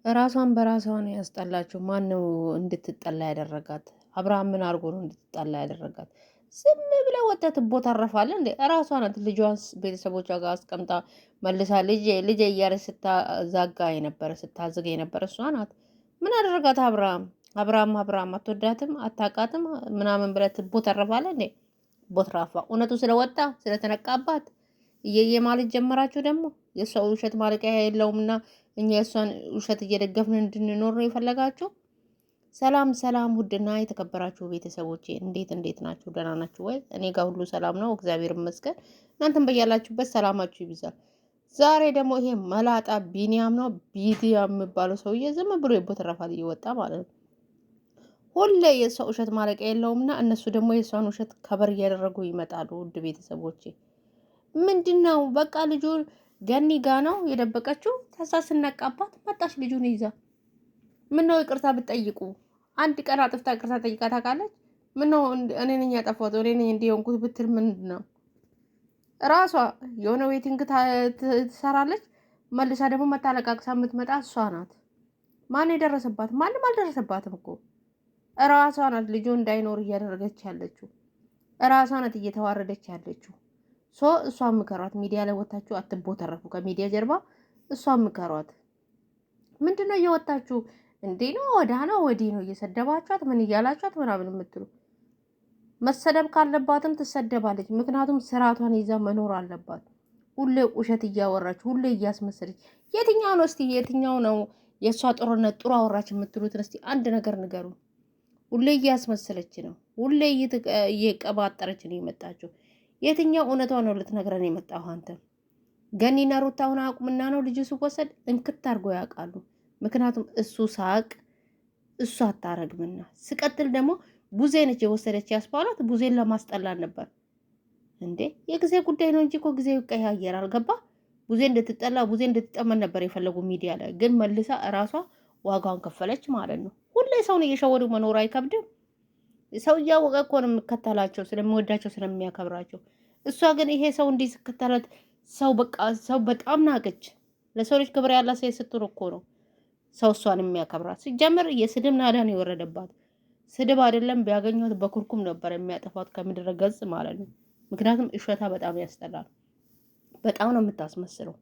ራሷን በራሷ ነው ያስጠላችው። ማነው እንድትጠላ ያደረጋት? አብርሃም ምን አድርጎ ነው እንድትጠላ ያደረጋት? ዝም ብለህ ወጥተህ ትቦታረፋለህ እንዴ? ራሷ ናት ልጇን ቤተሰቦቿ ጋር አስቀምጣ መልሳ ልጄ ልጄ እያለች ስታዛጋ የነበረ ስታዝግ የነበረ እሷ ናት። ምን አደረጋት አብርሃም? አብርሃም አትወዳትም አታውቃትም ምናምን ብለህ ትቦተረፋለህ እንዴ? ቦትራፋ እውነቱ ስለወጣ ስለተነቃባት እየየ ማለት ጀመራችሁ። ደግሞ የእሷ ውሸት ማለቂያ የለውምና እኛ የእሷን ውሸት እየደገፍን እንድንኖር ነው የፈለጋችሁ። ሰላም ሰላም፣ ውድና የተከበራችሁ ቤተሰቦቼ እንዴት ናችሁ? ደህና ናችሁ ወይ? እኔ ጋር ሁሉ ሰላም ነው፣ እግዚአብሔር ይመስገን። እናንተም በያላችሁበት ሰላማችሁ ይብዛል። ዛሬ ደግሞ ይሄ መላጣ ቢኒያም ነው ቢኒያም የሚባለው ሰውዬ ዝም ብሎ ይቦተረፋል እየወጣ ማለት ነው። ሁሌ የእሷ ውሸት ማለቂያ የለውምና እነሱ ደግሞ የእሷን ውሸት ከበር እያደረጉ ይመጣሉ። ውድ ቤተሰቦቼ ምንድን ነው በቃ ልጁን ገኒ ጋ ነው የደበቀችው። ተሳ ስነቃባት መጣች ልጁን ይዛ። ምን ነው ይቅርታ ብትጠይቁ? አንድ ቀን አጥፍታ ይቅርታ ጠይቃ ታውቃለች? ምን ነው እኔ ነኝ ያጠፋሁት እኔ ነኝ እንዲህ የሆንኩት ብትል ምንድን ነው? ራሷ የሆነ ዌቲንግ ትሰራለች። መልሳ ደግሞ መታለቃቅሳ የምትመጣ እሷ ናት። ማን የደረሰባት? ማንም አልደረሰባትም እኮ ራሷ ናት። ልጁ እንዳይኖር እያደረገች ያለችው ራሷ ናት። እየተዋረደች ያለችው እሷ ምከሯት። ሚዲያ ላይ ወታችሁ አትቦተረፉ። ከሚዲያ ጀርባ እሷ ምከሯት። ምንድነው እየወጣችሁ እንዴ ነው ወዳ ነው ወዲህ ነው እየሰደባችኋት ምን እያላችኋት ምናምን የምትሉ? መሰደብ ካለባትም ትሰደባለች። ምክንያቱም ስርዓቷን ይዛ መኖር አለባት። ሁሌ ውሸት እያወራች ሁሌ እያስመሰለች የትኛው ነው እስቲ የትኛው ነው የእሷ ጥሩነት ጥሩ አወራች የምትሉትን እስቲ አንድ ነገር ንገሩ። ሁሌ እያስመሰለች ነው። ሁሌ እየቀባጠረች ነው የመጣችው። የትኛው እውነቷ ነው ልትነግረን የመጣው? አንተ ገኒና ሩታ አሁን አቁምና ነው ልጁ ሲወሰድ እንክት አድርጎ ያውቃሉ። ምክንያቱም እሱ ሳቅ እሱ አታረግምና። ስቀጥል ደግሞ ቡዜ ነች የወሰደች ያስባሏት። ቡዜን ለማስጠላል ነበር እንዴ? የጊዜ ጉዳይ ነው እንጂ እኮ ጊዜው ይቀያየራል። ገባ? ቡዜ እንድትጠላ ቡዜ እንድትጠመን ነበር የፈለጉ ሚዲያ ላይ። ግን መልሳ እራሷ ዋጋውን ከፈለች ማለት ነው። ሁሌ ሰውን እየሸወዱ መኖር አይከብድም? ሰው እያወቀ እኮ ነው የሚከተላቸው ስለሚወዳቸው ስለሚያከብራቸው። እሷ ግን ይሄ ሰው እንዲህ ስከተላት ሰው በጣም ናቀች። ለሰው ልጅ ክብር ያላት ሴት ስትሆን እኮ ነው ሰው እሷን የሚያከብራት። ሲጀምር የስድብ ናዳን የወረደባት። ስድብ አይደለም ቢያገኟት በኩርኩም ነበር የሚያጠፋት ከምድረ ገጽ ማለት ነው። ምክንያቱም እሸታ በጣም ያስጠላል። በጣም ነው የምታስመስለው።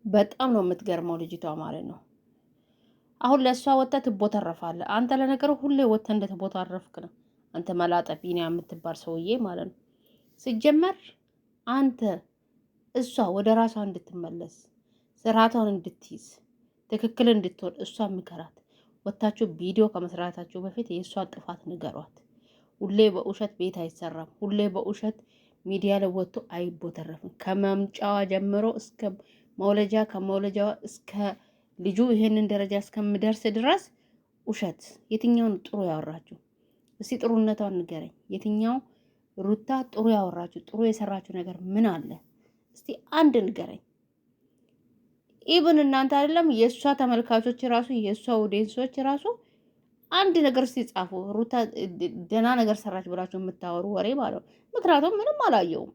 በጣም ነው የምትገርመው ልጅቷ ማለት ነው። አሁን ለእሷ ወጥተህ ትቦተረፋለህ። አንተ ለነገሩ ሁሌ ወጥተህ እንደተቦታረፍክ ነው። አንተ መላጠ ቢኒያ የምትባል ሰውዬ ማለት ነው። ሲጀመር አንተ እሷ ወደ ራሷ እንድትመለስ ስርዓቷን እንድትይዝ ትክክል እንድትሆን እሷ ምከራት። ወታችሁ ቪዲዮ ከመስራታችሁ በፊት የእሷን ጥፋት ንገሯት። ሁሌ በውሸት ቤት አይሰራም። ሁሌ በውሸት ሚዲያ ላይ ወጥቶ አይቦተረፍም። ከመምጫዋ ጀምሮ እስከ መውለጃ ከመውለጃዋ እስከ ልጁ ይሄንን ደረጃ እስከምደርስ ድረስ ውሸት። የትኛውን ጥሩ ያወራችሁ እስቲ ጥሩነቷን ንገረኝ። የትኛው ሩታ ጥሩ ያወራችሁ ጥሩ የሰራችሁ ነገር ምን አለ? እስቲ አንድ ንገረኝ። ኢብን እናንተ አይደለም የእሷ ተመልካቾች ራሱ የእሷ ኦዲየንሶች ራሱ አንድ ነገር ሲጻፉ ሩታ ደህና ነገር ሰራች ብላችሁ የምታወሩ ወሬ ማለት ነው። ምክንያቱም ምንም አላየውም።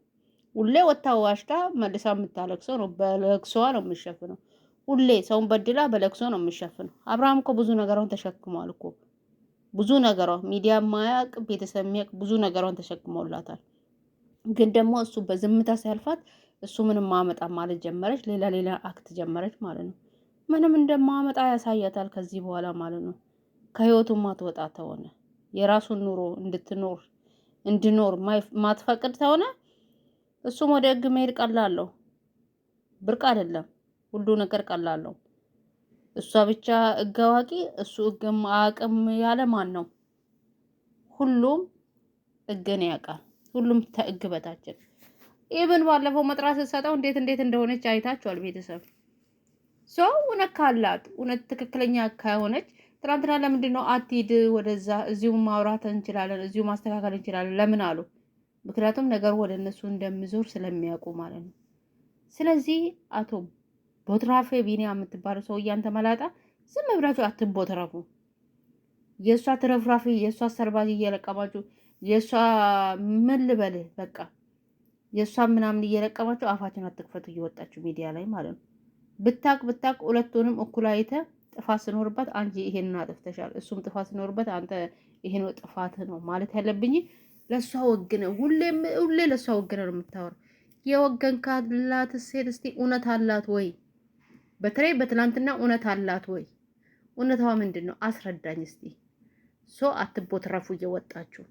ሁሌ ወታ ዋሽታ መልሳ የምታለቅሰው ነው። በለቅሷ ነው የምሸፍነው። ሁሌ ሰውን በድላ በለቅሶ ነው የምሸፍነው። አብርሃም እኮ ብዙ ነገሯን ተሸክሟል እኮ ብዙ ነገሯ ሚዲያ ማያቅ ቤተሰብ የሚያቅ ብዙ ነገሯን ተሸክመውላታል። ግን ደግሞ እሱ በዝምታ ሲያልፋት እሱ ምንም ማመጣ ማለት ጀመረች። ሌላ አክት ጀመረች ማለት ነው። ምንም እንደማመጣ ያሳያታል ከዚህ በኋላ ማለት ነው። ከህይወቱ ማትወጣ ተሆነ የራሱን ኑሮ እንድኖር ማትፈቅድ ተሆነ እሱም ወደ ህግ መሄድ ቀላለው። ብርቅ አይደለም። ሁሉ ነገር ቀላለው። እሷ ብቻ ህግ አዋቂ እሱ ህግ አቅም ያለ ማን ነው? ሁሉም ህግን ያውቃል። ሁሉም ከህግ በታችን። ኢብን ባለፈው መጥራት ስትሰጠው እንዴት እንደሆነች አይታችኋል ቤተሰብ። ሰው እውነት ካላት እውነት ትክክለኛ ከሆነች ትናንትና ለምንድን ነው አትሂድ ወደዛ፣ እዚሁ ማውራት እንችላለን፣ እዚሁ ማስተካከል እንችላለን ለምን አሉ? ምክንያቱም ነገሩ ወደ እነሱ እንደሚዞር ስለሚያውቁ ማለት ነው። ስለዚህ አቶ ቦትራፌ ቢኒያ የምትባለው ሰው እያንተ መላጣ ዝም ብላችሁ አትቦትረፉ። የእሷ ትረፍራፊ የእሷ ሰርባጅ እየለቀማችሁ የእሷ ምን ልበልህ በቃ የእሷ ምናምን እየለቀማችሁ አፋችን አትክፈቱ እየወጣችሁ ሚዲያ ላይ ማለት ነው። ብታቅ ሁለቱንም እኩል አይተህ ጥፋት ሲኖርበት አንቺ ይሄንን አጥፍተሻል፣ እሱም ጥፋት ሲኖርበት አንተ ይሄ ነው ጥፋት ነው ማለት ያለብኝ። ለእሷ ወግነ ሁሌ ለእሷ ወግነ ነው የምታወራው። የወገን ካላት ሴት እስቲ እውነት አላት ወይ? በተለይ በትናንትና እውነት አላት ወይ? እውነታዋ ምንድን ነው? አስረዳኝ እስቲ። ሶ አትቦትረፉ እየወጣችሁ